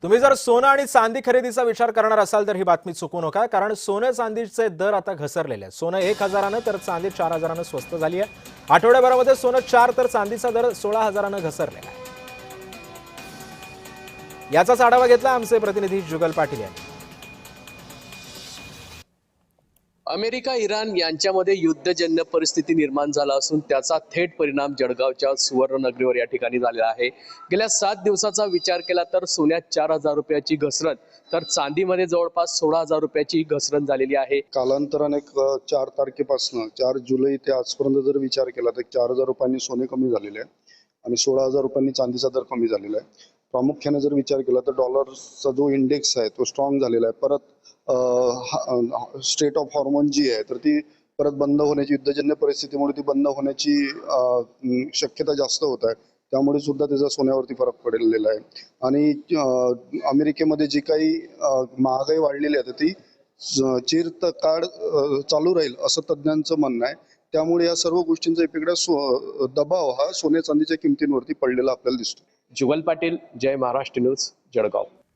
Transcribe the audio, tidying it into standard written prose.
तुम्ही जर सोनं आणि चांदी खरेदीचा विचार करणार असाल तर ही बातमी चुकू नका, कारण सोनं चांदीचे दर आता घसरलेले आहेत। सोनं 1,000 तर चांदी 4,000 स्वस्त झाली आहे। आठवड्याभरामध्ये सोनं 4 तर चांदीचा दर 16,000 घसरलेला आहे। याचाच आढावा घेतला आमचे प्रतिनिधी जुगल पाटील यांनी। अमेरिका इराण यांच्यामध्ये युद्धजन्य परिस्थिती निर्माण झाला असून त्याचा थेट परिणाम जळगावच्या सुवर्णनगरीवर या ठिकाणी झालेला आहे। गेल्या 7 दिवसाचा विचार केला तर सोन्यात 4,000 रुपयाची घसरण तर चांदीमध्ये जवळपास 16,000 रुपयाची घसरण झालेली आहे। कालांतराने 4 तारखेपासून 4 जुलै ते आजपर्यंत जर विचार केला तर 4,000 रुपयांनी सोने कमी झालेले आहे आणि 16,000 रुपयांनी चांदीचा दर कमी झालेला आहे। प्रामुख्याने जर विचार केला तर डॉलरचा जो इंडेक्स आहे तो स्ट्रॉंग झालेला आहे। परत स्टेट ऑफ हॉर्मोन जी आहे तर ती परत बंद होण्याची, युद्धजन्य परिस्थितीमुळे ती बंद होण्याची शक्यता जास्त होत आहे। त्यामुळे सुद्धा त्याचा सोन्यावरती फरक पडलेला आहे। आणि अमेरिकेमध्ये जी काही महागाई वाढलेली आहे ती चिरकाळ चालू राहील असं तज्ज्ञांचं म्हणणं आहे। त्यामुळे या सर्व गोष्टींचा इफेक्ट दबाव हा सोन्या चांदीच्या किमतींवरती पडलेला आपल्याला दिसतो। जुगल पाटील, जय महाराष्ट्र न्यूज, जळगाव।